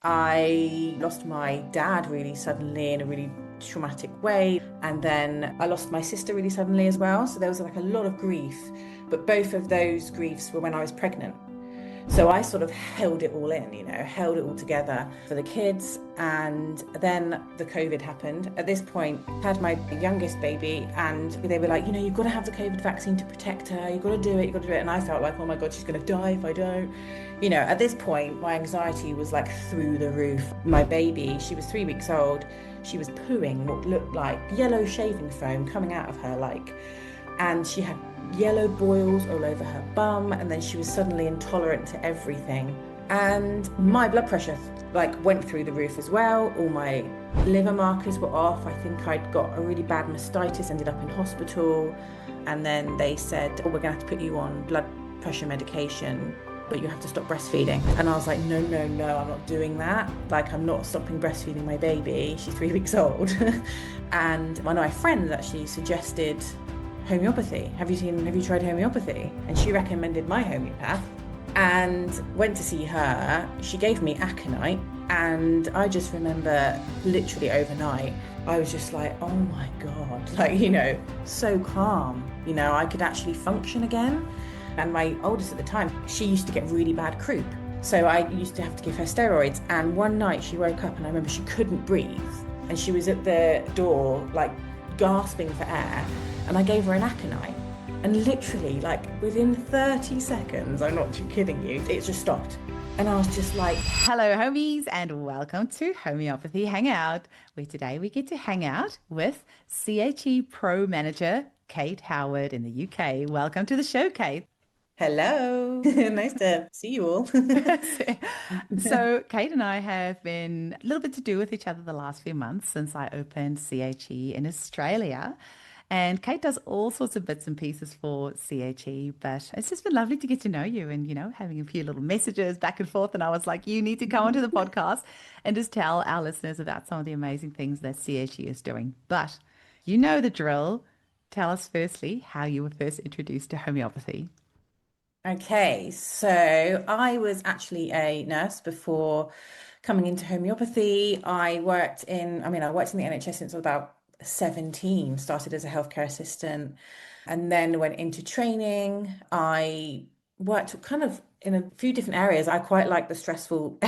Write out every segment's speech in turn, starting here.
I lost my dad really suddenly in a really traumatic way. And then I lost my sister really suddenly as well. So there was like a lot of grief. But both of those griefs were when I was pregnant. So I sort of held it all in, held it all together for the kids. And then the COVID happened. At this point, I had my youngest baby, and they were like, you've got to have the COVID vaccine to protect her. You've got to do it. You've got to do it. And I felt like, oh my God, she's going to die if I don't. At this point, my anxiety was like through the roof. My baby, she was 3 weeks old. She was pooing what looked like yellow shaving foam coming out of her, and she had yellow boils all over her bum, and then she was suddenly intolerant to everything. And my blood pressure went through the roof as well. All my liver markers were off. I think I'd got a really bad mastitis, ended up in hospital, and then they said, we're gonna have to put you on blood pressure medication, but you have to stop breastfeeding. And I was like, no, I'm not doing that. I'm not stopping breastfeeding my baby. She's 3 weeks old. And one of my friends actually suggested homeopathy. Have you tried homeopathy? And she recommended my homeopath, and went to see her. She gave me aconite, and I just remember literally overnight, I was just like, oh my God, so calm. I could actually function again. And my oldest at the time, she used to get really bad croup. So I used to have to give her steroids. And one night she woke up and I remember she couldn't breathe. And she was at the door, gasping for air. And I gave her an aconite. And literally, within 30 seconds, I'm not kidding you, it just stopped. And I was just like, hello, homies, and welcome to Homeopathy Hangout, where today we get to hang out with CHE Pro Manager Kate Howard in the UK. Welcome to the show, Kate. hello. Nice to see you all. So, Kate and I have been a little bit to do with each other the last few months since I opened CHE in Australia. And Kate does all sorts of bits and pieces for CHE, but it's just been lovely to get to know you and, having a few little messages back and forth. And I was like, you need to come onto the podcast and just tell our listeners about some of the amazing things that CHE is doing. But you know the drill. Tell us firstly how you were first introduced to homeopathy. Okay, so I was actually a nurse before coming into homeopathy. I worked in the NHS since I was about 17, started as a healthcare assistant, and then went into training. I worked kind of in a few different areas. I quite like the stressful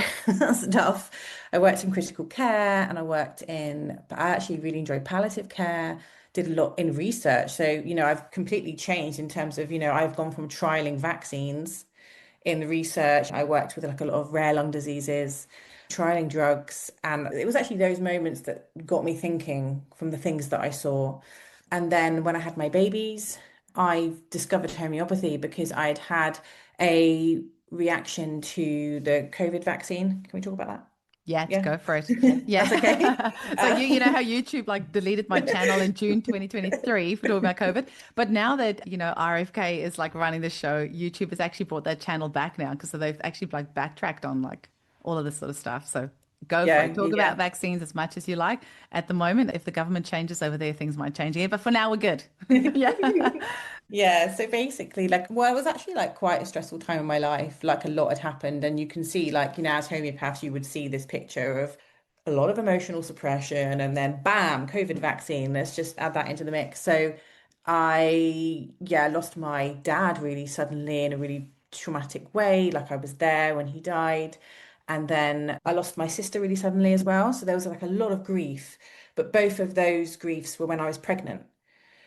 stuff. I worked in critical care, and I actually really enjoyed palliative care, did a lot in research. So, I've completely changed in terms of, I've gone from trialing vaccines in the research. I worked with a lot of rare lung diseases, trialing drugs. And it was actually those moments that got me thinking from the things that I saw. And then when I had my babies, I discovered homeopathy because I'd had a reaction to the COVID vaccine. Can we talk about that? Yeah, Yeah, go for it. that's okay. Yeah. So you know how YouTube deleted my channel in June 2023 for talking about COVID. But now that, RFK is running the show, YouTube has actually brought that channel back now because they've actually backtracked on all of this sort of stuff. So go for Yeah, it. Talk about yeah. vaccines as much as you like. At the moment, if the government changes over there, things might change again. But for now, we're good. Yeah. Yeah, so basically, it was actually quite a stressful time in my life. A lot had happened, and you can see, as homeopaths, you would see this picture of a lot of emotional suppression, and then bam, COVID vaccine. Let's just add that into the mix. So yeah, lost my dad really suddenly in a really traumatic way. I was there when he died, and then I lost my sister really suddenly as well. So there was a lot of grief, but both of those griefs were when I was pregnant.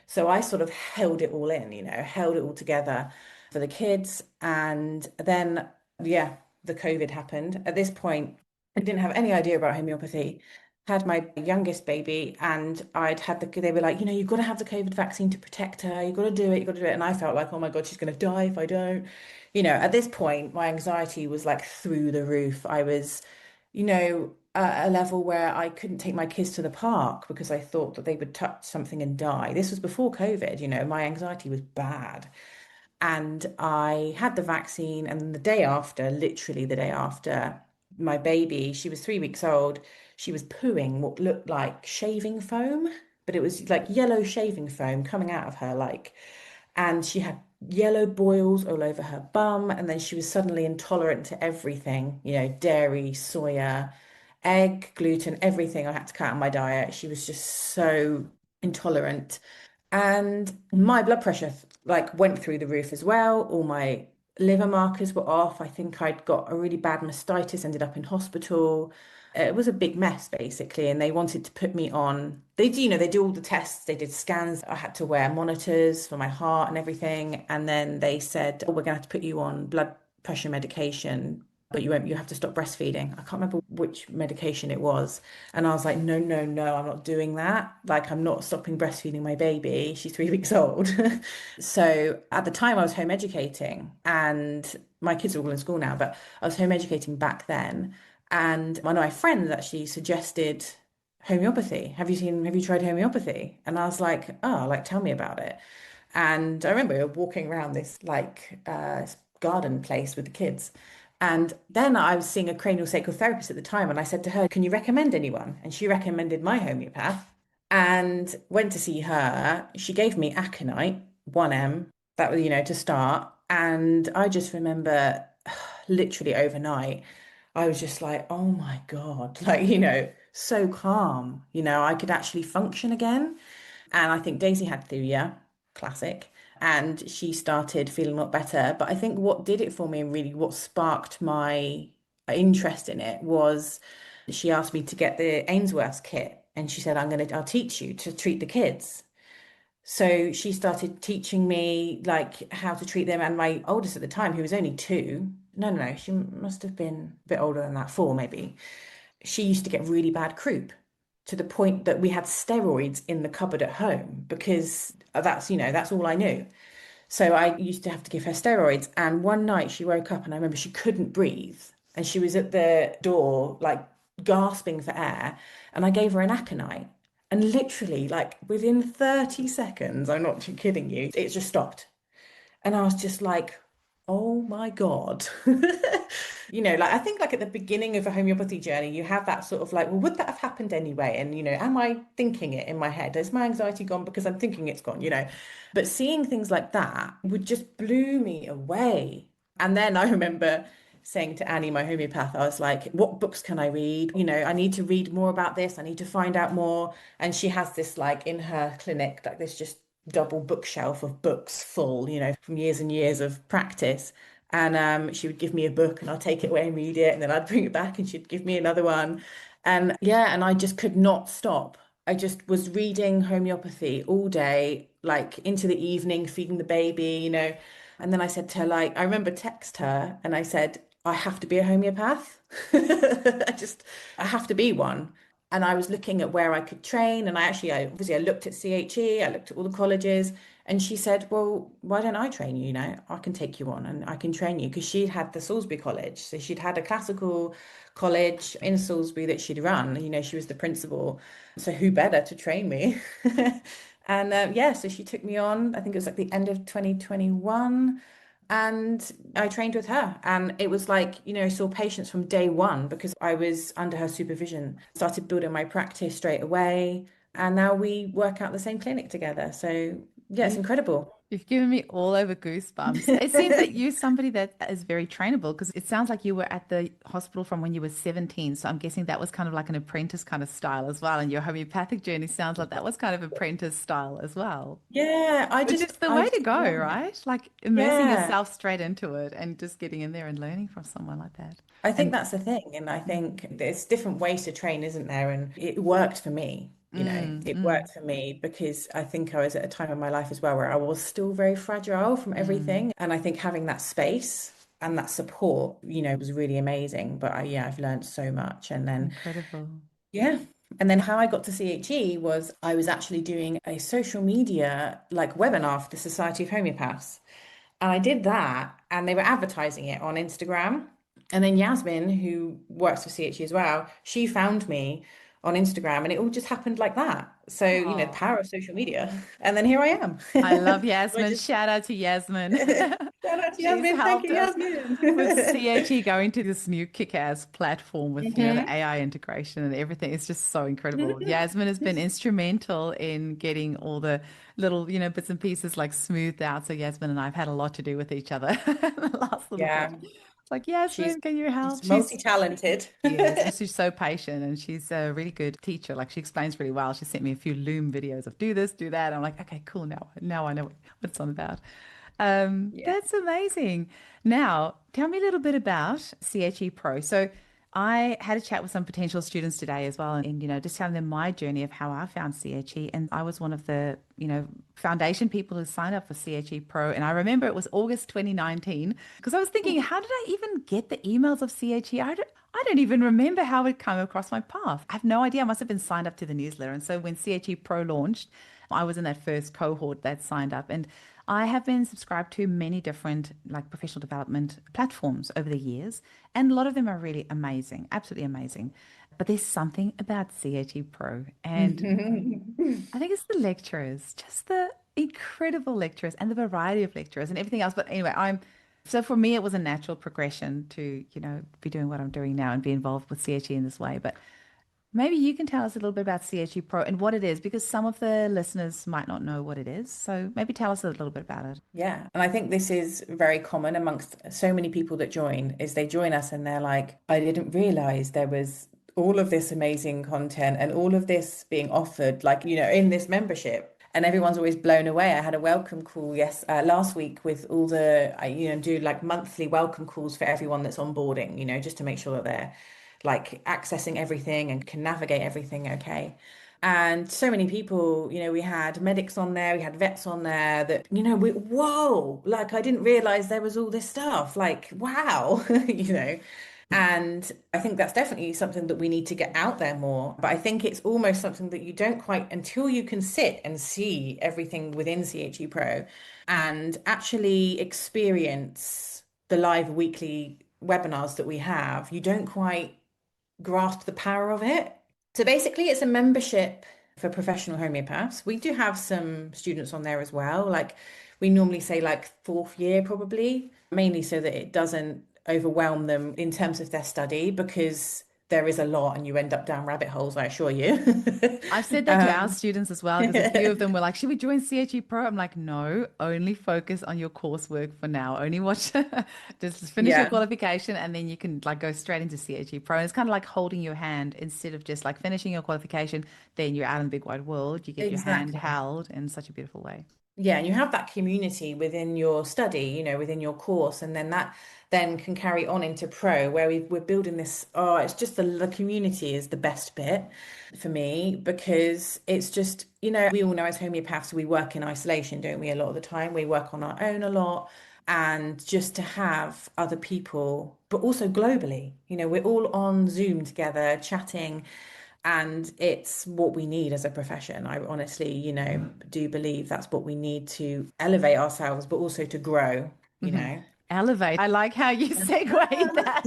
So I sort of held it all in, held it all together for the kids. And then, yeah, the COVID happened. At this point, I didn't have any idea about homeopathy. Had my youngest baby, and they were like, you've got to have the COVID vaccine to protect her. You've got to do it. You've got to do it. And I felt like, oh my God, she's going to die if I don't. At this point, my anxiety was through the roof. I was, at a level where I couldn't take my kids to the park because I thought that they would touch something and die. This was before COVID, my anxiety was bad. And I had the vaccine, and the day after, literally the day after, my baby, she was 3 weeks old, she was pooing what looked like shaving foam, but it was like yellow shaving foam coming out of her, and she had yellow boils all over her bum, and then she was suddenly intolerant to everything, dairy, soya, egg, gluten, everything I had to cut out of my diet. She was just so intolerant. And my blood pressure like went through the roof as well. All my liver markers were off. I think I'd got a really bad mastitis, ended up in hospital. It was a big mess basically, and they wanted to put me on. They do, they do all the tests. They did scans. I had to wear monitors for my heart and everything. And then they said, "Oh, we're gonna have to put you on blood pressure medication, but you won't. You have to stop breastfeeding." I can't remember which medication it was. And I was like, no, no, no, I'm not doing that. Like, I'm not stopping breastfeeding my baby. She's 3 weeks old. So at the time, I was home educating, and my kids are all in school now, but I was home educating back then. And one of my friends actually suggested homeopathy. Have you tried homeopathy? And I was like, oh, like, tell me about it. And I remember walking around this garden place with the kids. And then I was seeing a cranial sacral therapist at the time, and I said to her, "Can you recommend anyone?" And she recommended my homeopath and went to see her. She gave me aconite, 1 m, that was, to start. And I just remember literally overnight, I was just like, oh my God, like, so calm. I could actually function again. And I think Daisy had Thuya, classic, and she started feeling a lot better. But I think what did it for me and really what sparked my interest in it was she asked me to get the Ainsworth's kit, and she said, I'll teach you to treat the kids. So she started teaching me like how to treat them. And my oldest at the time, who was only 2, no, no, no, she must have been a bit older than that, 4 maybe. She used to get really bad croup to the point that we had steroids in the cupboard at home because that's all I knew. So I used to have to give her steroids. And one night she woke up and I remember she couldn't breathe. And she was at the door, like gasping for air. And I gave her an aconite. And literally, like within 30 seconds, I'm not kidding you, it just stopped. And I was just like, oh my God. Like I think like at the beginning of a homeopathy journey, you have that sort of like, well, would that have happened anyway? And, am I thinking it in my head? Is my anxiety gone because I'm thinking it's gone? But seeing things like that would just blew me away. And then I remember saying to Annie, my homeopath, I was like, what books can I read? I need to read more about this. I need to find out more. And she has this like in her clinic, like this just double bookshelf of books full, from years and years of practice. And she would give me a book and I'd take it away and read it. And then I'd bring it back and she'd give me another one. And yeah, and I just could not stop. I just was reading homeopathy all day, like into the evening, feeding the baby. And then I said to her, like, I remember text her and I said, I have to be a homeopath. I have to be one. And I was looking at where I could train. And I looked at CHE, I looked at all the colleges. And she said, well, why don't I train you? I can take you on and I can train you because she had the Salisbury College. So she'd had a classical college in Salisbury that she'd run. She was the principal. So who better to train me? And yeah, so she took me on. I think it was like the end of 2021. And I trained with her. And it was like, I saw patients from day one because I was under her supervision. Started building my practice straight away. And now we work out the same clinic together. So yeah, it's You've, incredible. you've given me all over goosebumps. It seems that you're somebody that is very trainable because it sounds like you were at the hospital from when you were 17. So I'm guessing that was kind of like an apprentice kind of style as well. And your homeopathic journey sounds like that was kind of apprentice style as well. Yeah, Which is the I way to just go, love it. right? Like immersing Yeah. yourself straight into it and just getting in there and learning from someone like that. I think And that's the thing. And I think there's different ways to train, isn't there? And it worked for me. It mm, worked for me because I think I was at a time in my life as well where I was still very fragile from mm, everything. And I think having that space and that support, was really amazing. But yeah, I've learned so much. And then, incredible. yeah. And then how I got to CHE was I was actually doing a social media like webinar for the Society of Homeopaths. And I did that, and they were advertising it on Instagram. And then Yasmin, who works for CHE as well, she found me on Instagram, and it all just happened like that. So, the Oh, power of social media. And then here I am. I love I Yasmin. just Shout out to Yasmin. Shout out to She's Yasmin. Thank you, helped us Yasmin. with CHE going to this new kick-ass platform with, the Hmm. AI integration and everything. It's just so incredible. Yasmin has been instrumental in getting all the little, bits and pieces like smoothed out. So Yasmin and I have had a lot to do with each other the last little bit. Yeah, It's like, she's Yasmin, can you help? she's multi-talented. She is, and she's so patient, and she's a really good teacher. Like she explains really well. She sent me a few Loom videos of do this, do that. I'm like, okay, cool. Now I know what it's on about. Yeah. That's amazing. Now, tell me a little bit about CHE Pro. So, I had a chat with some potential students today as well, and just telling them my journey of how I found CHE. And I was one of the, foundation people who signed up for CHE Pro. And I remember it was August 2019 because I was thinking, how did I even get the emails of CHE? I don't even remember how it came across my path. I have no idea. I must have been signed up to the newsletter. And so when CHE Pro launched, I was in that first cohort that signed up. And I have been subscribed to many different like professional development platforms over the years, and a lot of them are really amazing, absolutely amazing. But there's something about CHE Pro, and I think it's the lecturers, just the incredible lecturers and the variety of lecturers and everything else. But anyway, so for me, it was a natural progression to, be doing what I'm doing now and be involved with CHE in this way. But maybe you can tell us a little bit about CHE Pro and what it is, because some of the listeners might not know what it is. So maybe tell us a little bit about it. Yeah, and I think this is very common amongst so many people that join, is they join us and they're like, I didn't realize there was all of this amazing content and all of this being offered, like, in this membership. And everyone's always blown away. I had a welcome call, yes, last week with all I, do like monthly welcome calls for everyone that's onboarding, just to make sure that they're like accessing everything and can navigate everything okay. And so many people, we had medics on there, we had vets on there that, whoa, like I didn't realize there was all this stuff. Like, wow, you know. And I think that's definitely something that we need to get out there more. But I think it's almost something that you don't quite until you can sit and see everything within CHE Pro and actually experience the live weekly webinars that we have, you don't quite grasp the power of it. So basically, it's a membership for professional homeopaths. We do have some students on there as well. Like we normally say like fourth year probably, mainly so that it doesn't overwhelm them in terms of their study because there is a lot and you end up down rabbit holes, I assure you. I've said that to our Um, students as well, because a few of them were like, should we join CHE Pro? I'm like, no, only focus on your coursework for now. Only watch, just finish your yeah, qualification and then you can like go straight into CHE Pro. And it's kind of like holding your hand instead of just like finishing your qualification, then you're out in the big wide world. You get your hand exactly. held in such a beautiful way. Yeah, and you have that community within your study, within your course, and then that then can carry on into pro, where we're building this. Oh, it's just the community is the best bit for me because it's just, we all know as homeopaths, we work in isolation, don't we? A lot of the time, we work on our own a lot. And just to have other people, but also globally, we're all on Zoom together, chatting, and it's what we need as a profession. I honestly, do believe that's what we need to elevate ourselves, but also to grow, you Mhm. know. Elevate. I like how you segue that.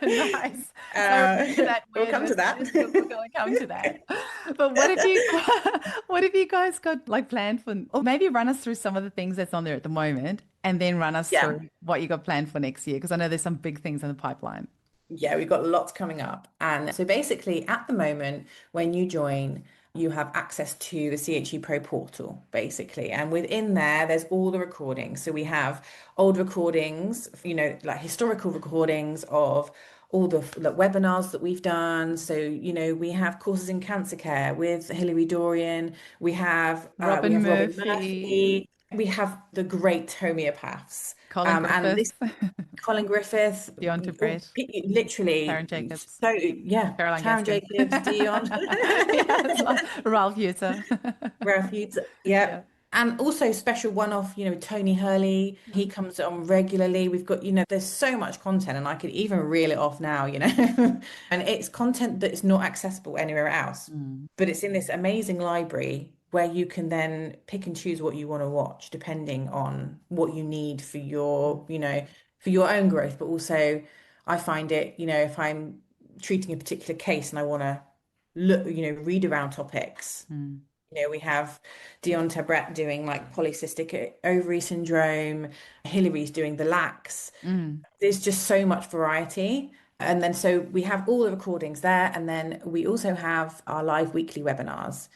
Nice. Sorry for that We'll weird come to that. messages, but we're going to come to that. But what have you what have you guys got like planned for, or maybe run us through some of the things that's on there at the moment and then run us Yeah. through what you got planned for next year? Because I know there's some big things in the pipeline. Yeah, we've got lots coming up. And so basically, at the moment, when you join, you have access to the CHE Pro portal, basically. And within there, there's all the recordings. So we have old recordings, like historical recordings of all the like, webinars that we've done. So, we have courses in cancer care with Hilary Dorian. We Robin have Robin Murphy, Murphy. We have the great homeopaths. Colin And Griffiths, this Colin Griffith, Deonta Brett, literally, Taryn Jacobs, so yeah, Caroline Taryn Gaskin. Jacobs, Dion, Yes, Ralph Yuta. Ralph Hughes, yeah. Yeah. And also special one-off, Tony Hurley, he comes on regularly. We've got, there's so much content and I could even reel it off now, And it's content that's not accessible anywhere else. Mm. But it's in this amazing library where you can then pick and choose what you want to watch depending on what you need for for your own growth. But also I find it, if I'm treating a particular case and I want to look, read around topics, Mm. We have Dion Tabret doing like polycystic ovary syndrome, Hillary's doing the lax. Mm. There's just so much variety. And then so we have all the recordings there. And then we also have our live weekly webinars.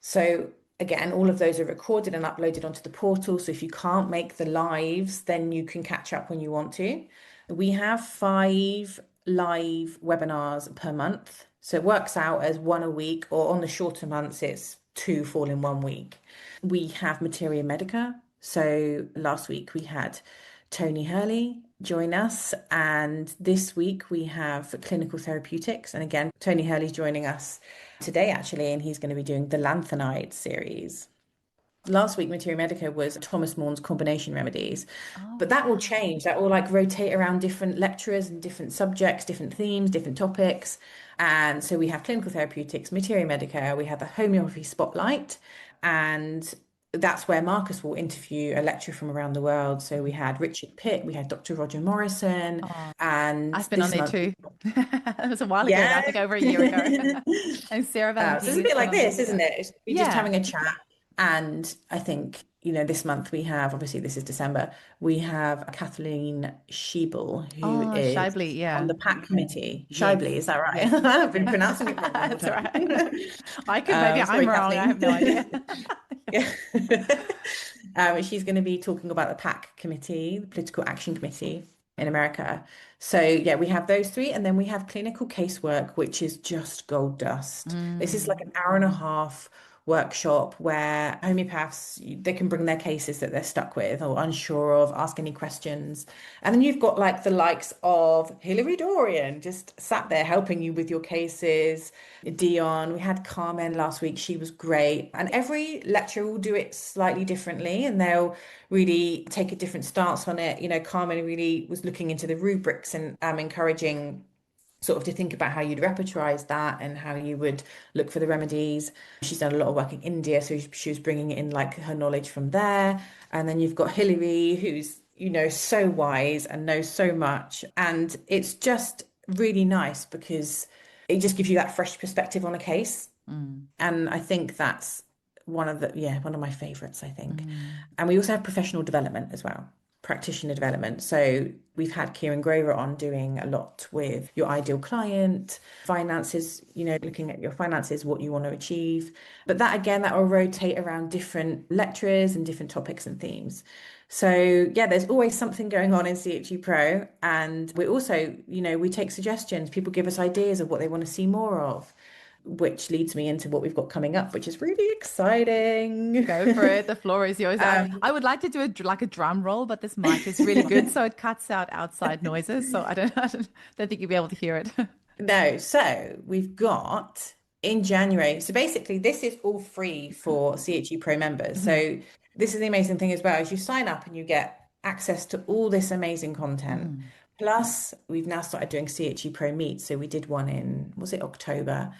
So again, all of those are recorded and uploaded onto the portal. So if you can't make the lives, then you can catch up when you want to. We have 5 live webinars per month. So it works out as one a week, or on the shorter months, it's 2 fall in one week. We have Materia Medica. So last week we had Tony Hurley join us, and this week we have clinical therapeutics. And again, Tony Hurley's joining us today actually, and he's going to be doing the lanthanide series. Last week, Materia Medica was Thomas More's combination remedies, Oh, but that will wow. change. That will like rotate around different lecturers and different subjects, different themes, different topics. And so we have clinical therapeutics, Materia Medica, we have the homeopathy spotlight, and that's where Marcus will interview a lecturer from around the world. So we had Richard Pitt, we had Dr. Roger Morrison, Oh, and I've been on this there month, too. It was a while ago, though, I yeah. think over a year ago. And Sarah So it's Valentini a has bit been like on there. this, isn't Yeah. it? We're just Yeah. having a chat. And I think, this month we have, obviously this is December, we have Kathleen Schiebel, who Oh, is Shively. on Yeah. the PAC committee. Yes. Shively, is that right? Yes. I've been Yes. pronouncing it wrong the whole That's all time. right. I could, maybe I'm Sorry, wrong. I have Kathleen. no idea. Yeah. She's going to be talking about the PAC committee, the Political Action Committee in America. So, yeah, we have those 3. And then we have clinical casework, which is just gold dust. This is like Mm. an hour and a half workshop where homeopaths, they can bring their cases that they're stuck with or unsure of, ask any questions. And then you've got like the likes of Hilary Dorian just sat there helping you with your cases. Dion, we had Carmen last week. She was great. And every lecturer will do it slightly differently and they'll really take a different stance on it. Carmen really was looking into the rubrics and encouraging sort of to think about how you'd repertorize that and how you would look for the remedies. She's done a lot of work in India, so she was bringing in like her knowledge from there. And then you've got Hilary, who's, so wise and knows so much. And it's just really nice because it just gives you that fresh perspective on a case. Mm. And I think that's one of my favorites, I think. Mm. And we also have professional development as well, practitioner development. So we've had Kieran Grover on doing a lot with your ideal client, finances, looking at your finances, what you want to achieve. But that again, that will rotate around different lecturers and different topics and themes. So yeah, there's always something going on in CHE Pro. And we also, we take suggestions. People give us ideas of what they want to see more of, which leads me into what we've got coming up, which is really exciting. Go for it. The floor is yours. Um, I would like to do like a drum roll, but this mic is really good, so it cuts out outside noises. So I don't think you'll be able to hear it. no, so we've got in January. So basically, this is all free for CHE Pro members. Mhm. So this is the amazing thing as well, is you sign up and you get access to all this amazing content. Mm. Plus, we've now started doing CHE Pro Meet. So we did one in, was it October?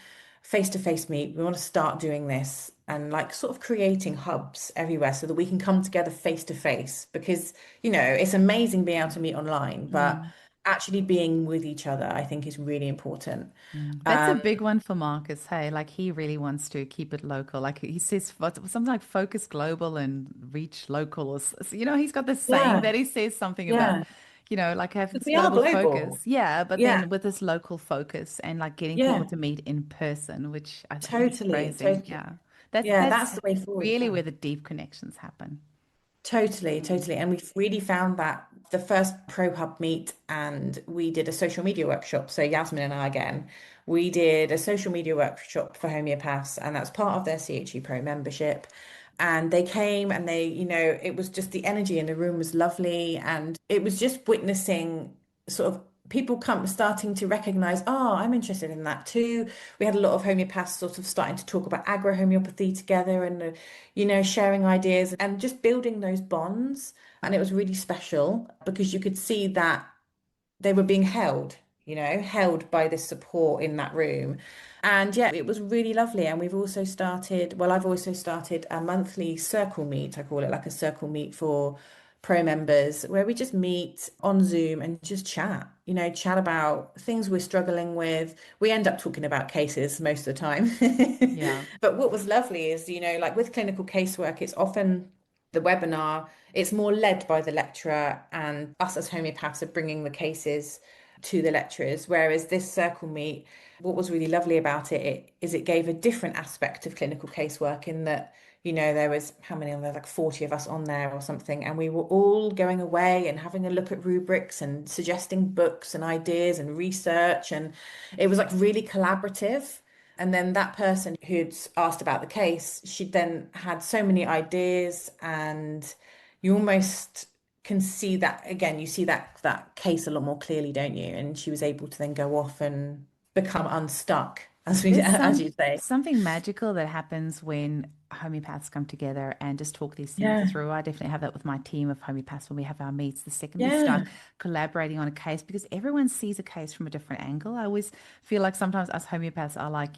Face-to-face meet. We want to start doing this and like sort of creating hubs everywhere so that we can come together face to face because, it's amazing being able to meet online, but Mm. actually being with each other, I think is really important. Mm. That's a Um, big one for Marcus. Hey, like he really wants to keep it local. Like he says something like focus global and reach local, or he's got this saying yeah, that he says something about, yeah. like having Because this we are global focus. global. Yeah, but Yeah, then with this local focus and like getting people yeah, to meet in person, which I think is totally, crazy. totally. Yeah. That's Yeah, that's that's the way forward. really where the deep connections happen. Totally, Mm. totally. And we've really found that the first Pro Hub meet, and we did a social media workshop. So Yasmin and I again, we did a social media workshop for homeopaths, and that's part of their CHE Pro membership. And they came and it was just the energy in the room was lovely. And it was just witnessing sort of people come starting to recognize, oh, I'm interested in that too. We had a lot of homeopaths sort of starting to talk about agro homeopathy together and sharing ideas and just building those bonds. And it was really special because you could see that they were being held, held by this support in that room. And yeah, it was really lovely. And I've also started a monthly circle meet. I call it like a circle meet for pro members where we just meet on Zoom and just chat, chat about things we're struggling with. We end up talking about cases most of the time. Yeah. But what was lovely is, like with clinical casework, it's often the webinar, it's more led by the lecturer, and us as homeopaths are bringing the cases to the lecturers. Whereas this circle meet, what was really lovely about it it gave a different aspect of clinical casework in that, there was how many on there, like 40 of us on there or something, and we were all going away and having a look at rubrics and suggesting books and ideas and research, and it was like really collaborative. And then that person who'd asked about the case, she then had so many ideas, and you almost can see that again, you see that case a lot more clearly, don't you? And she was able to then go off and become unstuck, as we There's as you say. something magical that happens when homeopaths come together and just talk these things Yeah. through. I definitely have that with my team of homeopaths when we have our meets. The second we start Yeah, collaborating on a case, because everyone sees a case from a different angle. I always feel like sometimes us homeopaths are like,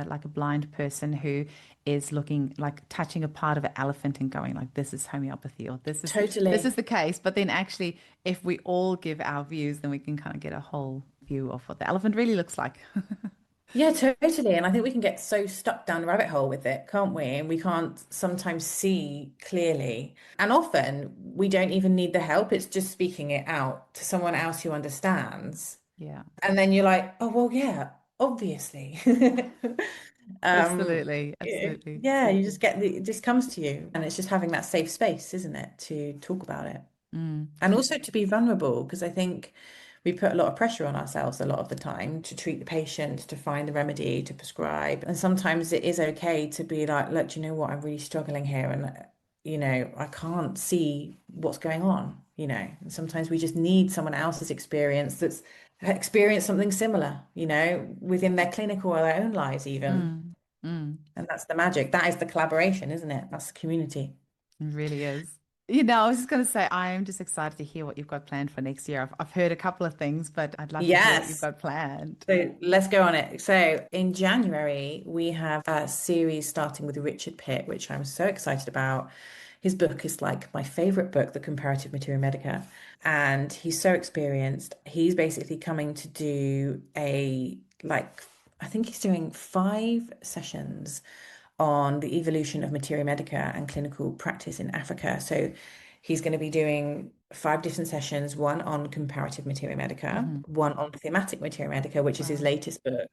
like a blind person who is looking like touching a part of an elephant and going like, this is homeopathy, or this totally. is the case. But then actually, if we all give our views, then we can kind of get a whole view of what the elephant really looks like. Yeah, totally. And I think we can get so stuck down the rabbit hole with it, can't we? And we can't sometimes see clearly. And often we don't even need the help. It's just speaking it out to someone else who understands. Yeah. And then you're like, oh, well, yeah, obviously. Absolutely, absolutely. Yeah, you just it just comes to you. And it's just having that safe space, isn't it, to talk about it. Mm. And also to be vulnerable, because I think we put a lot of pressure on ourselves a lot of the time to treat the patient, to find the remedy, to prescribe. And sometimes it is okay to be like, look, do you know what? I'm really struggling here. And, I can't see what's going on, And sometimes we just need someone else's experience that's experienced something similar, within their clinical or their own lives, even. Mm. Mm. And that's the magic. That is the collaboration, isn't it? That's the community. It really is. I was just going to say, I am just excited to hear what you've got planned for next year. I've heard a couple of things, but I'd love to hear what you've Yes. got planned. So let's go on it. So in January, we have a series starting with Richard Pitt, which I'm so excited about. His book is like my favorite book, The Comparative Materia Medica. And he's so experienced. He's basically coming to do I think he's doing 5 sessions on the evolution of Materia Medica and clinical practice in Africa. So he's going to be doing 5 different sessions, one on comparative Materia Medica, Hmm. one on thematic Materia Medica, which is his Wow. latest book.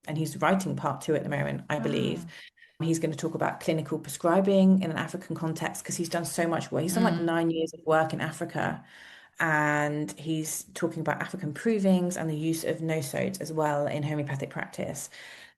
And he's writing part 2 at the moment, I believe. Wow. He's going to talk about clinical prescribing in an African context because he's done so much work. He's done like Mm. 9 years of work in Africa. And he's talking about African provings and the use of nosodes as well in homeopathic practice,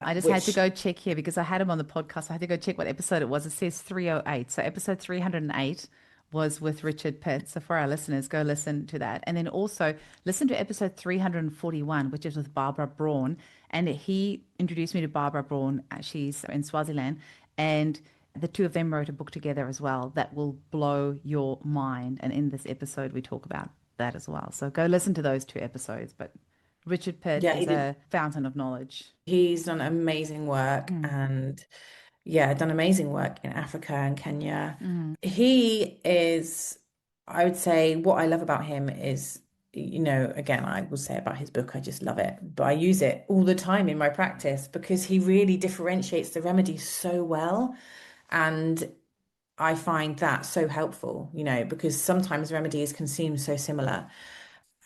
I just had to which, go check here because I had him on the podcast. I had to go check what episode it was. It says 308. So episode 308 was with Richard Pitt. So for our listeners, go listen to that. And then also listen to episode 341, which is with Barbara Braun. And he introduced me to Barbara Braun. She's in Swaziland. And the two of them wrote a book together as well that will blow your mind. And in this episode, we talk about that as well. So go listen to those 2 episodes. But Richard Pitt yeah, is a fountain of knowledge. he's done amazing work, Mm. and yeah, done amazing work in Africa and Kenya. Mm. He is, I would say, what I love about him is, again, I will say about his book, I just love it, but I use it all the time in my practice because he really differentiates the remedies so well. And I find that so helpful, because sometimes remedies can seem so similar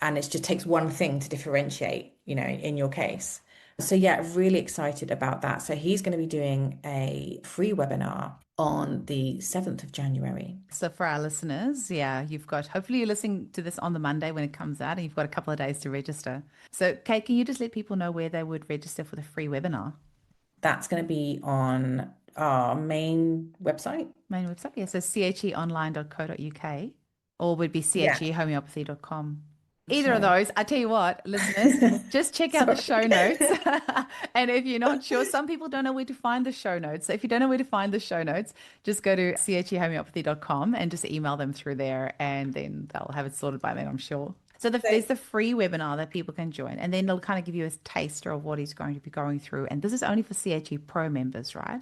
and it just takes one thing to differentiate, in your case. So yeah, really excited about that. So he's going to be doing a free webinar on the 7th of January. So for our listeners, yeah, hopefully you're listening to this on the Monday when it comes out and you've got a couple of days to register. So Kate, can you just let people know where they would register for the free webinar? That's going to be on our main website. Main website, yeah, so cheonline.co.uk or would be Yeah, chehomeopathy.com. Either of sorry. those, I tell you what, listeners, just check out the Sorry. show notes. And if you're not sure, some people don't know where to find the show notes. So if you don't know where to find the show notes, just go to chehomeopathy.com and just email them through there and then they'll have it sorted by then, I'm sure. So So there's the free webinar that people can join, and then they'll kind of give you a taster of what he's going to be going through. And this is only for CHE Pro members, right?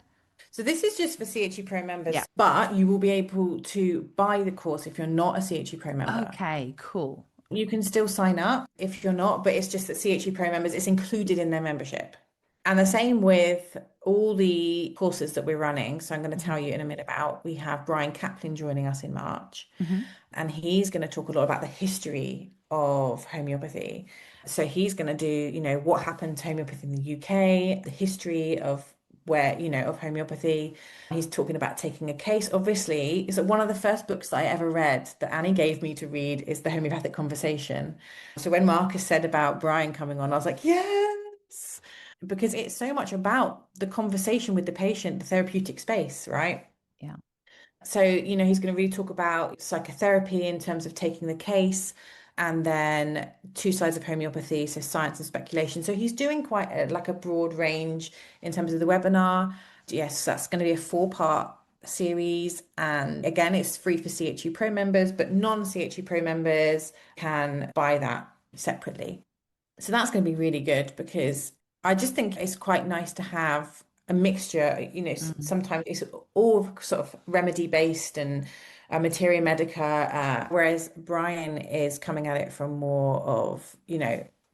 So this is just for CHE Pro Yeah. members, but you will be able to buy the course if you're not a CHE Pro member. Okay, cool. You can still sign up if you're not, but it's just that CHE Pro members, it's included in their membership. And the same with all the courses that we're running. So I'm going to Hmm. tell you in a minute about, we have Brian Kaplan joining us in March, Hmm. and he's going to talk a lot about the history of homeopathy. So he's going to do, what happened to homeopathy in the UK, the history of of homeopathy. He's talking about taking a case. Obviously, it's one of the first books that I ever read that Annie gave me to read is The Homeopathic Conversation. So when Marcus said about Brian coming on, I was like, yes, because it's so much about the conversation with the patient, the therapeutic space, right? Yeah. So, he's going to really talk about psychotherapy in terms of taking the case, and then two sides of homeopathy, so science and speculation. So he's doing quite like a broad range in terms of the webinar. Yes, that's going to be a four-part series. And again, it's free for CHU Pro members, but non-CHU Pro members can buy that separately. So that's going to be really good because I just think it's quite nice to have a mixture. Mm. Sometimes it's all sort of remedy based and materia medica, whereas Brian is coming at it from more of,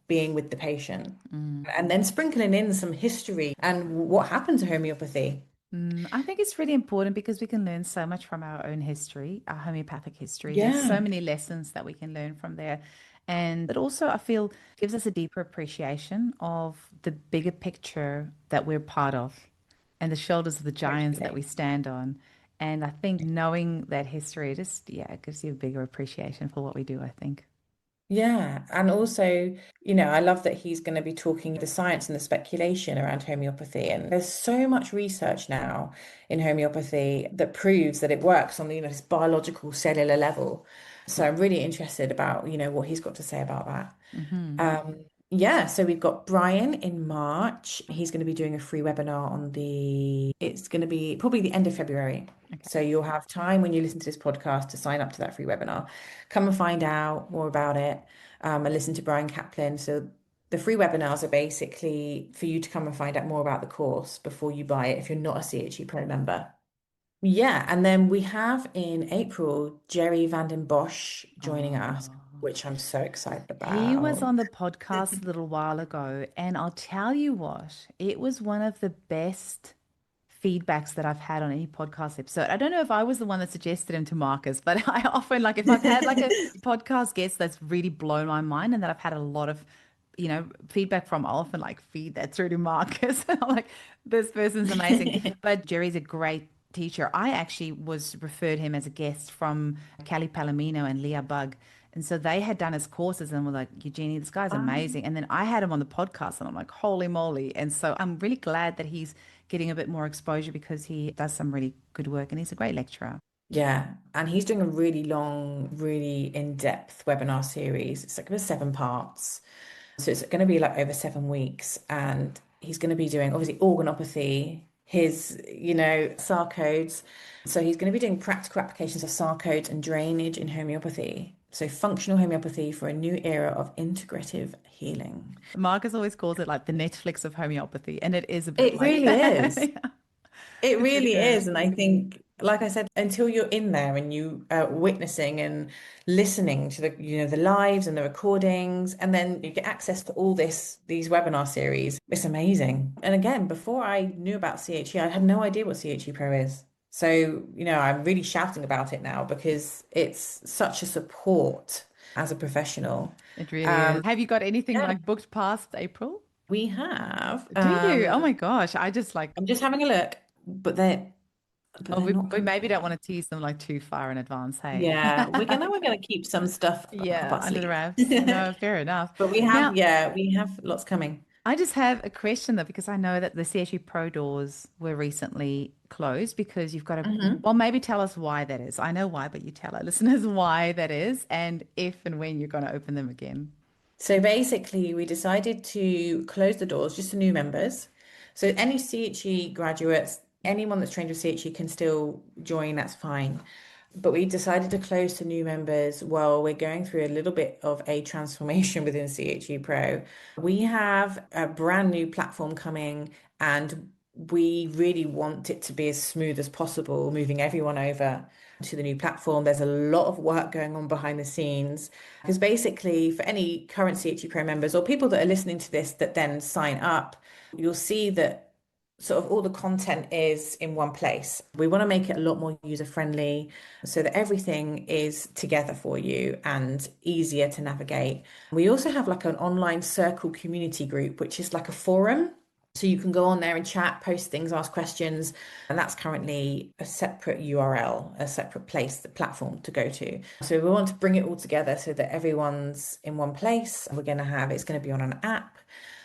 being with the patient Mm. and then sprinkling in some history and what happened to homeopathy. I think it's really important because we can learn so much from our own history, our homeopathic history. There's so Yeah, many lessons that we can learn from there. And it also, I feel, gives us a deeper appreciation of the bigger picture that we're part of and the shoulders of the giants that totally. we stand on. And I think knowing that history just, yeah, it gives you a bigger appreciation for what we do, I think. Yeah, and also, I love that he's going to be talking the science and the speculation around homeopathy. And there's so much research now in homeopathy that proves that it works on this biological cellular level. So I'm really interested about, what he's got to say about that. Hmm. Yeah, so we've got Brian in March. He's going to be doing a free webinar it's going to be probably the end of February. So Okay. you'll have time when you listen to this podcast to sign up to that free webinar. Come and find out more about it, and listen to Brian Kaplan. So the free webinars are basically for you to come and find out more about the course before you buy it if you're not a CHE Pro member. Yeah, and then we have in April Jerry Vandenbosch joining us, Oh. which I'm so excited He was about. on the podcast a little while ago, and I'll tell you what, it was one of the best feedbacks that I've had on any podcast episode. I don't know if I was the one that suggested him to Marcus, but I often like if I've had like a podcast guest that's really blown my mind and that I've had a lot of, feedback from, I'll often like feed that through to Marcus. And I'm like, this person's amazing. But Jerry's a great teacher. I actually was referred him as a guest from Callie Palomino and Leah Bug. And so they had done his courses and were like, Eugenie, this guy's amazing. And then I had him on the podcast and I'm like, holy moly. And so I'm really glad that he's getting a bit more exposure because he does some really good work and he's a great lecturer. Yeah, and he's doing a really long, really in-depth webinar series. It's like about 7 parts. So it's going to be like over 7 weeks. And he's going to be doing obviously organopathy, his, SAR codes. So he's going to be doing practical applications of SAR codes and drainage in homeopathy. So functional homeopathy for a new era of integrative healing. Marcus always calls it like the Netflix of homeopathy, and it is a bit It like really that. is. Yeah, It it's really really good. is. And I think, like I said, until you're in there and you are witnessing and listening to the lives and the recordings, and then you get access to all these webinar series, it's amazing. And again, before I knew about CHE, I had no idea what CHE Pro is. So, I'm really shouting about it now because it's such a support as a professional. It really is. Um, Have you got anything yeah, like booked past April? we have. Do you? Oh my gosh, I just like, I'm just having a look, but oh, they're not we coming. maybe don't want to tease them like too far in advance, hey? Yeah, we're gonna keep some stuff up Yeah, our under the sleeve. wraps. No, fair enough. But Now, we have lots coming. I just have a question though, because I know that the CSU Pro doors were recently closed because you've got to, Mhm. well, maybe tell us why that is. I know why, but you tell our listeners why that is and if and when you're going to open them again. So basically, we decided to close the doors just to new members. So any CHE graduates, anyone that's trained with CHE can still join, that's fine. But we decided to close to new members while we're going through a little bit of a transformation within CHE Pro. We have a brand new platform coming, and we really want it to be as smooth as possible, moving everyone over to the new platform. There's a lot of work going on behind the scenes because basically, for any current CHE Pro members or people that are listening to this that then sign up, you'll see that sort of all the content is in one place. We want to make it a lot more user friendly so that everything is together for you and easier to navigate. We also have like an online circle community group, which is like a forum. So you can go on there and chat, post things, ask questions, and that's currently a separate URL, a separate place, the platform to go to. So we want to bring it all together so that everyone's in one place. We're going to have, it's going to be on an app.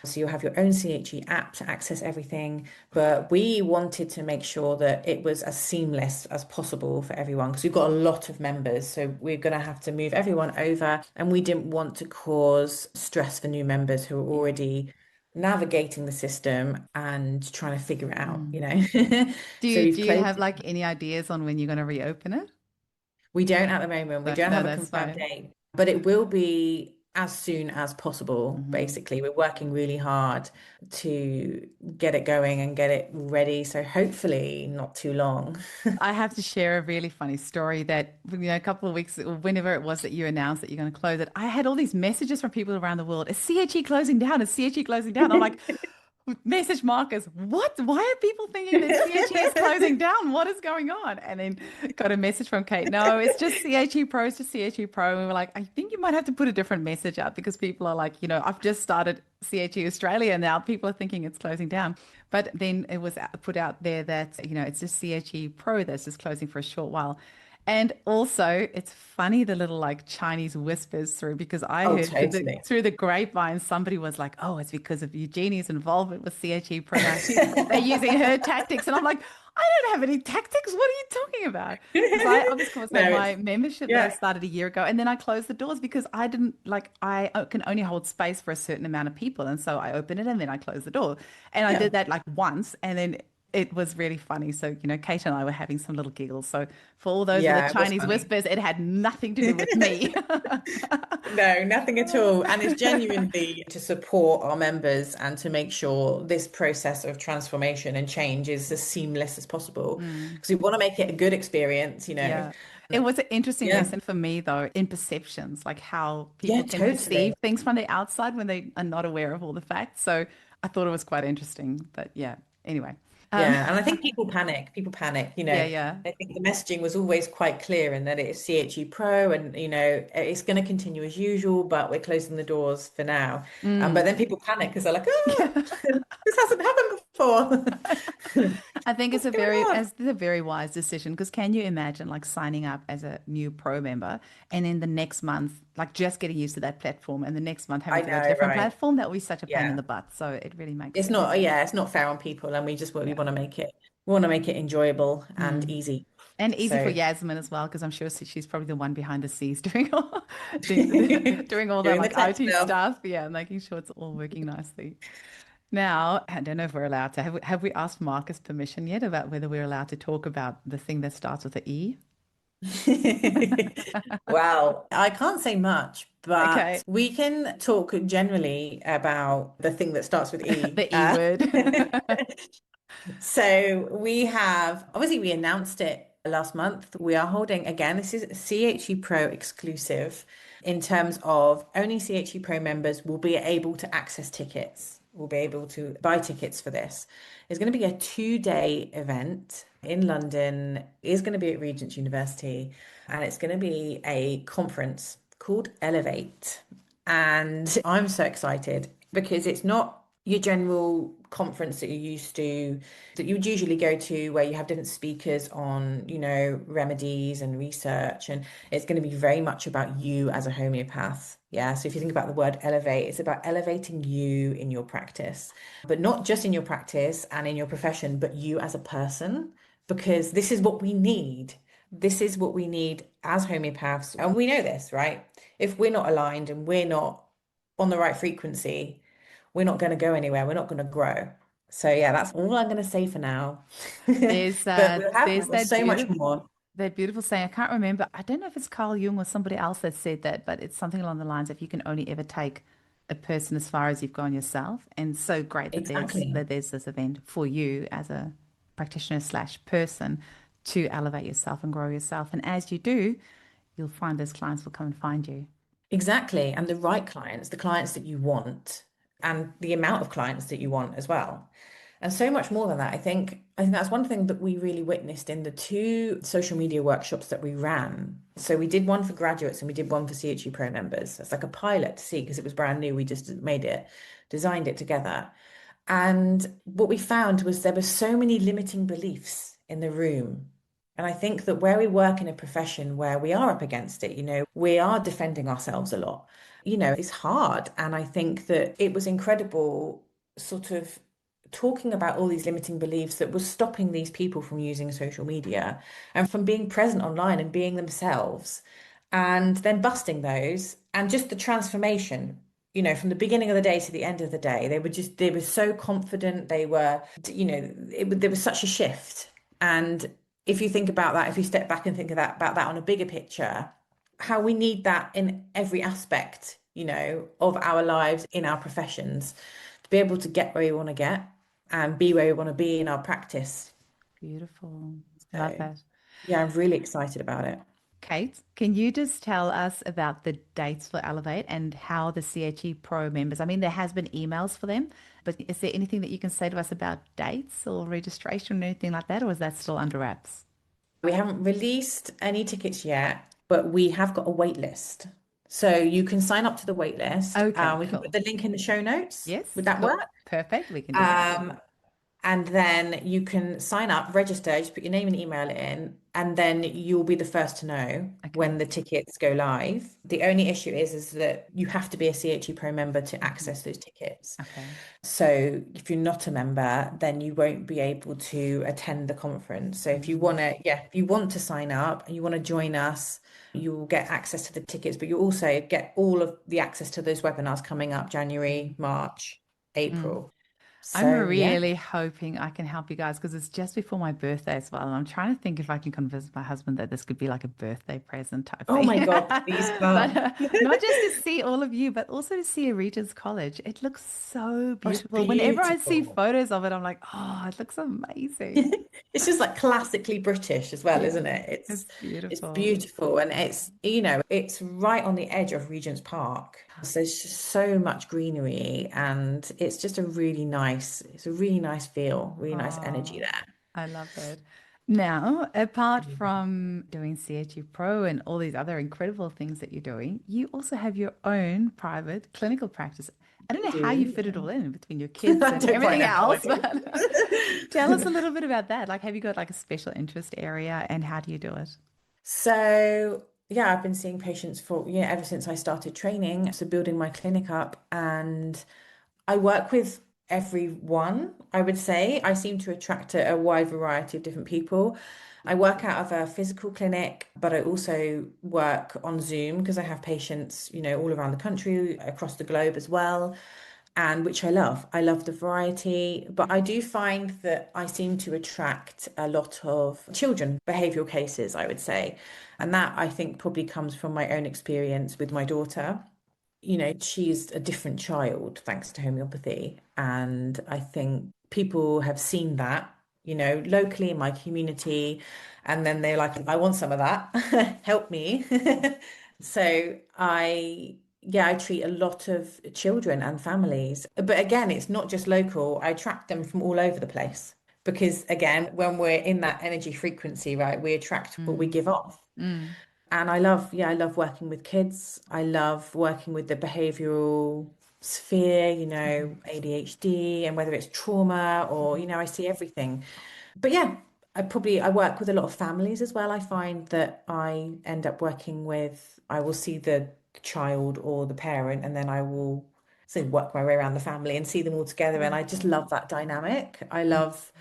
So you'll have your own CHE app to access everything. But we wanted to make sure that it was as seamless as possible for everyone because we've got a lot of members. So we're going to have to move everyone over. And we didn't want to cause stress for new members who are already navigating the system and trying to figure it out, Mm. Do So you we've do you closed. have like any ideas on when you're going to reopen it? We don't at the moment. We No, don't no, have a that's confirmed fine. date, but it will be as soon as possible, Hmm. basically. We're working really hard to get it going and get it ready. So hopefully not too long. I have to share a really funny story that, a couple of weeks, or whenever it was that you announced that you're going to close it, I had all these messages from people around the world. Is CHE closing down? Is CHE closing down? I'm like, message markers. What? Why are people thinking that CHE is closing down? What is going on? And then got a message from Kate. No, it's just CHE Pro. It's just CHE Pro. And we were like, I think you might have to put a different message out because people are like, I've just started CHE Australia and now people are thinking it's closing down. But then it was put out there that, it's just CHE Pro that's just closing for a short while. And also, it's funny the little like Chinese whispers through because I Oh, heard totally. through the grapevine somebody was like, "Oh, it's because of Eugenie's involvement with CHE Pro. They're using her tactics," and I'm like, "I don't have any tactics. What are you talking about?" Because of course, had No, my it's membership that I yeah, started a year ago, and then I closed the doors because I didn't like I can only hold space for a certain amount of people, and so I open it and then I close the door, and I yeah. did that like once, and then it was really funny. So, Kate and I were having some little giggles. So, for all those little Yeah, it was Chinese funny. whispers, it had nothing to do with me. No, nothing at all. And it's genuinely to support our members and to make sure this process of transformation and change is as seamless as possible. Mm, Because we want to make it a good experience. yeah. It was an interesting Yeah. lesson for me, though, in perceptions, like how Yeah, people can perceive totally. things from the outside when they are not aware of all the facts. So I thought it was quite interesting. But yeah, anyway. Um, Yeah. And I think people panic. People panic. yeah, yeah. I think the messaging was always quite clear in that it's CHE Pro and, it's going to continue as usual, but we're closing the doors for now. But Mm. then people panic because they're like, Yeah. this hasn't happened before. I think What's going on? it's a very wise decision because can you imagine like signing up as a new pro member and in the next month like just getting used to that platform and the next month having I to go to a know, different right? platform? That would be such a pain in Yeah. the butt. So it really makes It's sense. not, yeah, it's not fair on people, and we Yeah. want to make it, we want to make it enjoyable and Mm. easy. And easy for So Yasmin as well, because I'm sure she's probably the one behind the scenes doing doing doing all the the like tech IT stuff. stuff. Yeah, making sure it's all working nicely. Now, I don't know if we're allowed to. Have we asked Marcus permission yet about whether we're allowed to talk about the thing that starts with the E? Well, I can't say much, Okay, but we can talk generally about the thing that starts with E. the E word. So we have, obviously, we announced it last month. We are holding, again, this is CHE Pro exclusive in terms of only CHE Pro members will be able to access tickets, will be able to buy tickets for this. It's going to be a 2-day event in London. It is going to be at Regent's University, and it's going to be a conference called Elevate. And I'm so excited because it's not your general conference that you're used to, that you would usually go to, where you have different speakers on, remedies and research. And it's going to be very much about you as a homeopath. Yeah. So if you think about the word elevate, it's about elevating you in your practice, but not just in your practice and in your profession, but you as a person, because this is what we need. This is what we need as homeopaths. And we know this, right? If we're not aligned and we're not on the right frequency, we're not going to go anywhere. We're not going to grow. So yeah, that's all I'm going to say for now. But There's we'll have so much more. that beautiful saying. I can't remember. I don't know if it's Carl Jung or somebody else that said that, but it's something along the lines of you can only ever take a person as far as you've gone yourself. And so great that Exactly. there's this event for you as a practitioner slash person to elevate yourself and grow yourself. And as you do, you'll find those clients will come and find you. Exactly. And the right clients, the clients that you want, and the amount of clients that you want as well. And so much more than that. I think that's one thing that we really witnessed in the two social media workshops that we ran. So we did one for graduates and we did one for CHE Pro members. It's like a pilot to see because it was brand new. We just made it, designed it together. And what we found was there were so many limiting beliefs in the room. And I think that where we work in a profession where we are up against it, we are defending ourselves a lot. It's hard. And I think that it was incredible sort of talking about all these limiting beliefs that was stopping these people from using social media and from being present online and being themselves, and then busting those and just the transformation, from the beginning of the day to the end of the day. They were so confident. There was such a shift. And if you think about that, if you step back and think about that on a bigger picture, how we need that in every aspect, of our lives, in our professions, to be able to get where we want to get and be where we want to be in our practice. Beautiful. Love So, that. yeah, I'm really excited about it. Kate, can you just tell us about the dates for Elevate and how the CHE Pro members, I mean, there has been emails for them, but is there anything that you can say to us about dates or registration or anything like that, or is that still under wraps? We haven't released any tickets yet, but we have got a wait list. So you can sign up to the wait list. Okay, We can put cool. the link in the show notes. Would Yes, that cool. work? Perfect. We can do that. Um, And then you can sign up, register, just put your name and email in, and then you'll be the first to know when Okay. the tickets go live. The only issue is that you have to be a CHE Pro member to Mhm. access those tickets. Okay. So if you're not a member, then you won't be able to attend the conference. So Mm, if you want to sign up and you want to join us, you will get access to the tickets, but you also get all of the access to those webinars coming up mm, January, March, mm. April. I'm So yeah. really hoping I can help you guys because it's just before my birthday as well. And I'm trying to think if I can convince my husband that this could be like a birthday present type Oh thing. my God, please But come. not just to see all of you, but also to see a Regent's College. It looks so Oh, it's beautiful. Whenever I see beautiful. photos of it, I'm like, oh, it looks amazing. It's just like classically British as well, Yeah, isn't it? It's it's it's beautiful. beautiful, and it's right on the edge of Regent's Park. So there's just so much greenery, and it's a really nice feel, really nice energy Oh, there. I love it. Now, apart from doing CHU Pro and all these other incredible things that you're doing, you also have your own private clinical practice. I don't I know how you do. fit it all in between your Yeah. kids I and don't quite everything know how I else, but do. tell us a little bit about that. Like, have you got like a special interest area and how do you do it? So, yeah, I've been seeing patients for, ever since I started training. So, building my clinic up, and I work with everyone, I would say. I seem to attract a wide variety of different people. I work out of a physical clinic, but I also work on Zoom because I have patients, all around the country, across the globe as well, and which I love. I love the variety, but I do find that I seem to attract a lot of children behavioral cases, I would say. And that I think probably comes from my own experience with my daughter. She's a different child thanks to homeopathy. And I think people have seen that, locally in my community. And then they're like, I want some of that. Help me. So I treat a lot of children and families. But again, it's not just local. I attract them from all over the place. Because again, when we're in that energy frequency, right, we attract what we Mm, give off. mm, And I love working with kids. I love working with the behavioral sphere, mhm, ADHD, and whether it's trauma or, mhm, I see everything. But yeah, I work with a lot of families as well. I find that I end up working with, I will see the child or the parent, and then I will work my way around the family and see them all together. And I just mm, love that dynamic. I mm, love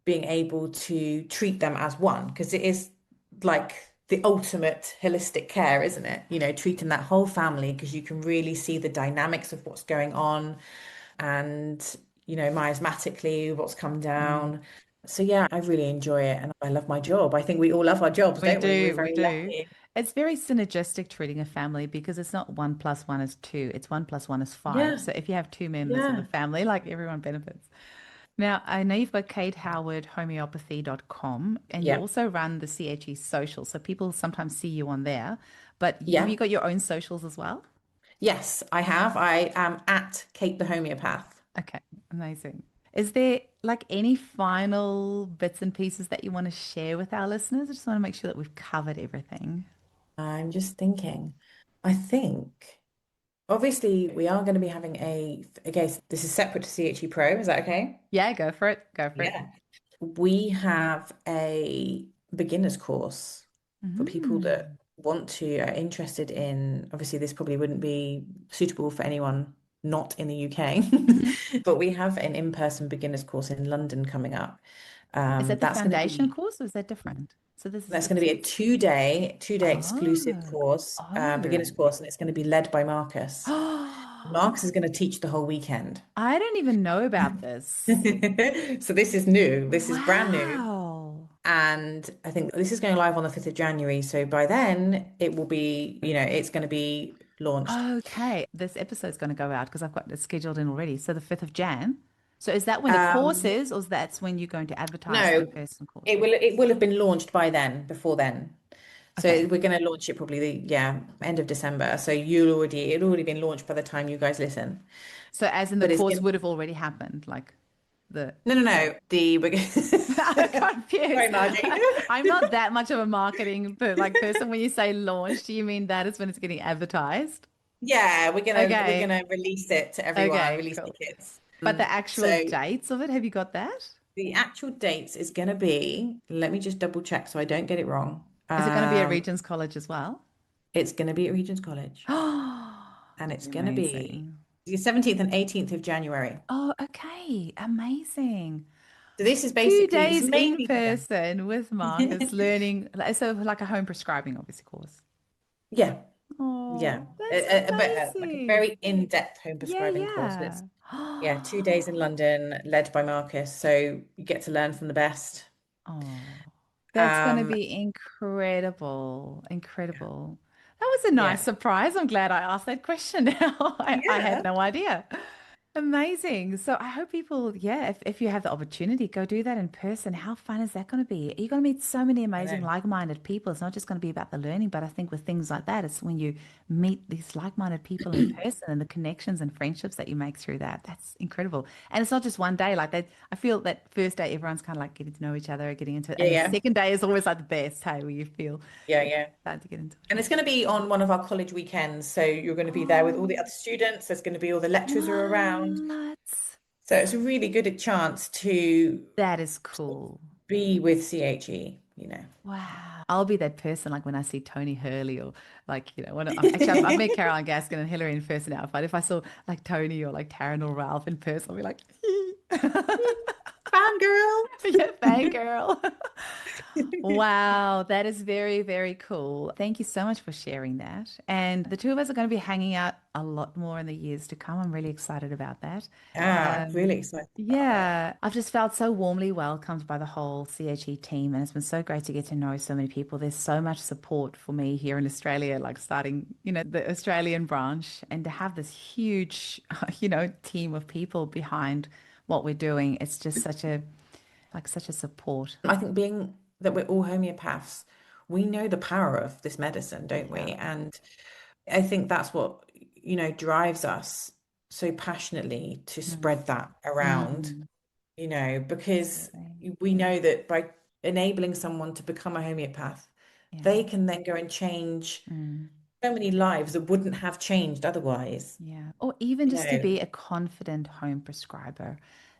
being able to treat them as one because it is like the ultimate holistic care, isn't it? Treating that whole family because you can really see the dynamics of what's going on and, miasmatically, what's come mm. down. So yeah, I really enjoy it and I love my job. I think we all love our jobs, We don't we? We're do, we very do. lucky. It's very synergistic treating a family because it's not 1 + 1 is 2, it's 1 + 1 is 5. Yeah, So if you have two members of the yeah, family, like everyone benefits. Now, I know you've got Kate Howard, homeopathy.com, and you yeah, also run the CHE social. So people sometimes see you on there, but have you yeah. got your own socials as well? Yes, I have. I am at Kate the Homeopath. Okay, amazing. Is there like any final bits and pieces that you want to share with our listeners? I just want to make sure that we've covered everything. I'm just thinking, I think obviously we are going to be having okay, so this is separate to CHE Pro, is that okay? Yeah, go for it. Go for it. Yeah. We have a beginner's course for people that Mm. are interested in, obviously this probably wouldn't be suitable for anyone not in the UK, Mhm. but we have an in-person beginner's course in London coming up. Is that the That's going to foundation be course or is that different? So That's going to be a two-day exclusive Oh, course, beginner's oh. course, and it's going to be led by Marcus. Oh, Marcus is going to teach the whole weekend. I don't even know about this. So this is new. This is brand new. Wow. And I think this is going live on the 5th of January. So by then it will be, it's going to be launched. Okay. This episode's going to go out because I've got it scheduled in already. So the 5th of Jan. So is that when the course Um, is, or is that's when you're going to advertise the no, in-person course? it will have been launched by then, before then. So Okay. we're going to launch it probably end of December. So it'll already been launched by the time you guys listen. So as in the But it's course going would have already happened, like the No, no, no. I'm Sorry, confused. Margie. I'm not that much of a marketing person. When you say launch, do you mean that is when it's getting advertised? Yeah, we're gonna Okay. release it to everyone, Okay, release cool. tickets. But the So actual dates of it, have you got that? the actual dates is gonna be, let me just double check so I don't get it wrong. Is it going to be at Regent's College as well? It's gonna be at Regent's College, Oh, and it's gonna be amazing. the 17th and 18th of January. Oh, okay. Amazing. So this is Two basically this is days in mainly for them. person with Marcus learning, so like a home prescribing, obviously, course. Yeah, yeah. Oh, that's But like a amazing. very in-depth home Yeah, prescribing course. And yeah. it's yeah, 2 days in London, led by Marcus. So you get to learn from the best. Oh, that's going to Um, be incredible. Incredible. That was a nice yeah. surprise. I'm glad I asked that question now. I had Yeah. no idea. Amazing. So I hope people, yeah, if you have the opportunity, go do that in person. How fun is that going to be? You're going to meet so many I amazing, know. like-minded people. It's not just going to be about the learning, but I think with things like that, it's when you meet these like-minded people in person and the connections and friendships that you make through that. That's incredible. And it's not just one day. Like that, I feel that first day, everyone's kind of like getting to know each other, getting into it. Yeah, And the yeah. second day is always like the best, hey, where you feel Yeah, yeah. starting to get into And it. it's going to be on one of our college weekends. So you're going to be there with all the Oh, other students. There's going to be all the lecturers are around. what? So it's a really good chance to That is cool. be with CHE. Wow. I'll be that person like when I see Tony Hurley or like, when actually I've met Caroline Gaskin and Hillary in person now. But if I saw like Tony or like Taryn or Ralph in person, I'll be like, Fangirl. yeah, fangirl. Wow, that is very, very cool. Thank you so much for sharing that. And the two of us are going to be hanging out a lot more in the years to come. I'm really excited about that. Ah, I'm really excited about that. Yeah, I've just felt so warmly welcomed by the whole CHE team, and it's been so great to get to know so many people. There's so much support for me here in Australia, like starting, the Australian branch, and to have this huge, team of people behind what we're doing. It's just such a support. I think being that we're all homeopaths, we know the power of this medicine, don't we? Yeah. And I think that's what, drives us so passionately to Mm. spread that around, Mm, because absolutely. we know that by enabling someone to become a homeopath, Yeah. they can then go and change Mm, so many lives that wouldn't have changed otherwise. yeah. Or even You just to know, be a confident home prescriber.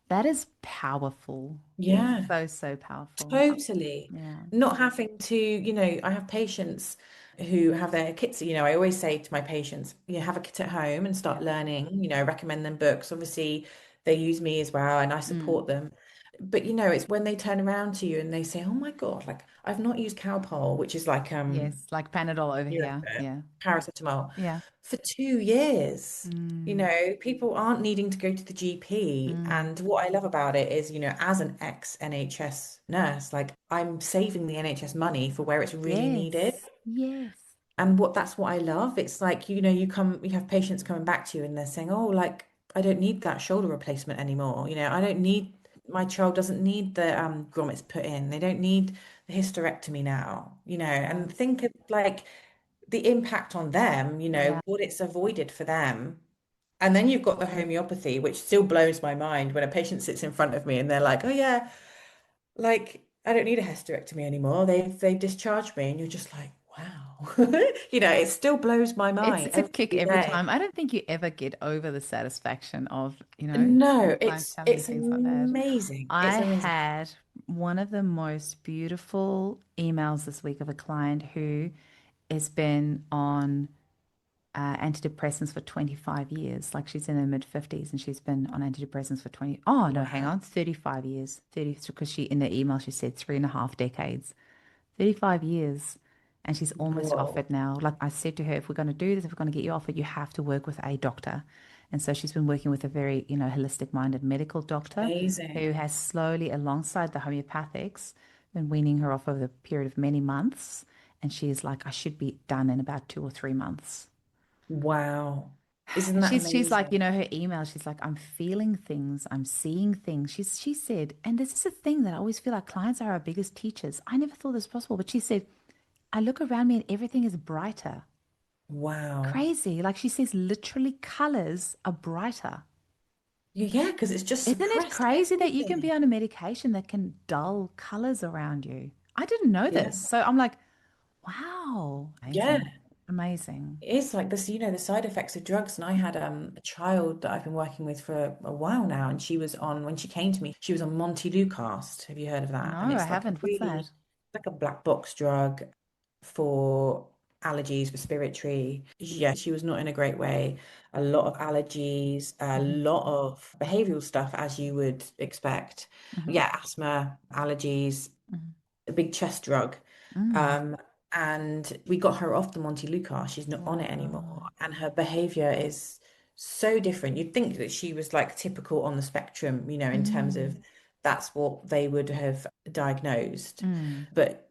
That is powerful. yeah. So, so powerful. Totally. Yeah. Not having to, I have patients who have their kits, I always say to my patients, have a kit at home and Yeah. start learning, recommend them books. Obviously, they use me as well and I Mm, support them. but it's when they turn around to you and they say, "Oh my God, like I've not used Calpol, which is like Yes, like Panadol over here. Nurofen, Yeah. paracetamol, Yeah. for 2 years." Mm, People aren't needing to go to the GP. mm. And what I love about it is, as an ex-NHS nurse, like I'm saving the NHS money for where it's really needed. Yes. Yes. And that's what I love. It's like, you have patients coming back to you and they're saying, "Oh, like I don't need that shoulder replacement anymore. I don't need my child doesn't need the grommets put in. They don't need the hysterectomy now, Yeah. and think of like the impact on them, Yeah. what it's avoided for them. And then you've got the homeopathy, which still blows my mind when a patient sits in front of me and they're like, "Oh yeah, like I don't need a hysterectomy anymore. They've discharged me," and you're just like, "Wow." It still blows my mind It's a kick every every day. time. I don't think you ever get over the satisfaction of, No, clients it's telling you it's things like that. amazing. It's I amazing. had one of the most beautiful emails this week of a client who has been on antidepressants for 25 years. Like she's in her mid 50s and she's been on antidepressants for 20. Oh, no, hang Wow. on, 35 years. 30, because in the email she said 3.5 decades. 35 years. And she's almost off Whoa. it now. Like I said to her, if we're going to do this, if we're going to get you off it, you have to work with a doctor. And so she's been working with a very, holistic minded medical doctor who Amazing. has slowly, alongside the homeopathics, been weaning her off over the period of many months. And she is like, I should be done in about 2 or 3 months. Wow. Isn't And that she's like, amazing? her email, she's like, I'm feeling things, I'm seeing things. She said, and this is a thing that I always feel like clients are our biggest teachers. I never thought this was possible, but she said, I look around me and everything is brighter. Wow. Crazy. Like she says, literally colors are brighter. Yeah, because it's just Isn't it suppressed crazy that you can be everything. on a medication that can dull colors around you? I didn't know Yeah. this. So I'm like, wow, Yeah. amazing, amazing. It is like this, the side effects of drugs. And I had a child that I've been working with for a while now, and when she came to me, she was on Montelukast. Have you heard of that? And No, I it's like a haven't. What's really that? like a black box drug for allergies, respiratory. Yeah, she was not in a great way. A lot of allergies, a Hmm. lot of behavioral stuff, as you would expect. Hmm. Yeah, asthma, allergies, Hmm. a big chest drug. Mm. Um, and we got her off the Montelukast. She's not on it anymore. Wow. And her behavior is so different. You'd think that she was like typical on the spectrum, in terms of Mm. that's what they would have diagnosed. Mm. But,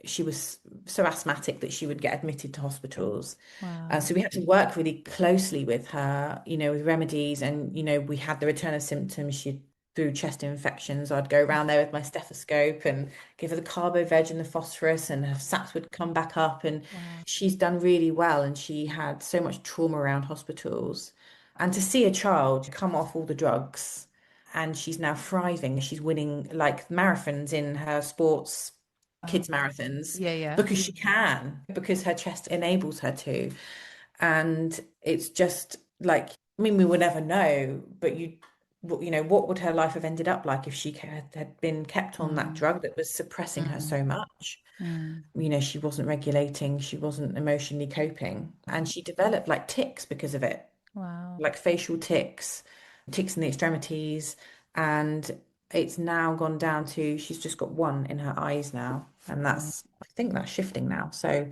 she was so asthmatic that she would get admitted to hospitals. Wow. So we had to work really closely with her, with remedies. And, we had the return of symptoms. She through chest infections. I'd go around there with my stethoscope and give her the carbo veg and the phosphorus, and her SATs would come back up. And Wow. she's done really well. And she had so much trauma around hospitals. And to see a child come off all the drugs and she's now thriving, she's winning like marathons in her sports, Wow. kids' marathons, Yeah, yeah. because she can, because her chest enables her to. And it's just like, I mean, we will never know, but what would her life have ended up like if she had been kept on that Mm. drug that was suppressing her Mm. so much? Mm. She wasn't regulating, she wasn't emotionally coping, and she developed like tics because of it, Wow. like facial tics, tics in the extremities, and it's now gone down to she's just got one in her eyes now, and Wow. I think that's shifting now. So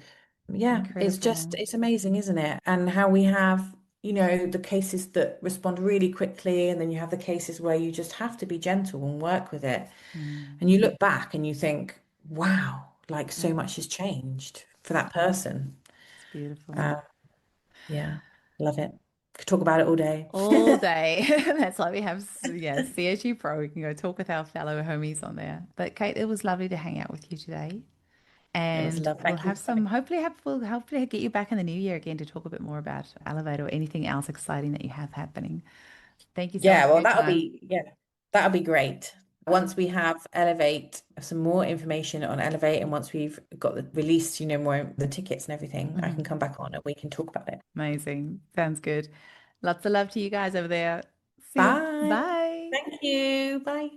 yeah, Incredible. it's amazing, isn't it? And how we have, the cases that respond really quickly, and then you have the cases where you just have to be gentle and work with it. Mm. And you look back and you think, wow, like so Mm. much has changed for that person. It's beautiful. Uh, yeah, love it. Could talk about it all day. All day. That's why we have, yeah, CHE Pro. We can go talk with our fellow homies on there. But Kate, it was lovely to hang out with you today. It was And love. we'll Thank you have for having some, me. we'll hopefully get you back in the new year again to talk a bit more about Elevate or anything else exciting that you have happening. Thank you so much Yeah, for well, your time. that'll be great. Once we have Elevate, some more information on Elevate, and once we've got the released, more the tickets and everything, I can Mhm. come back on and we can talk about it. Amazing. Sounds good. Lots of love to you guys over there. See you. Bye. Bye. Thank you. Bye.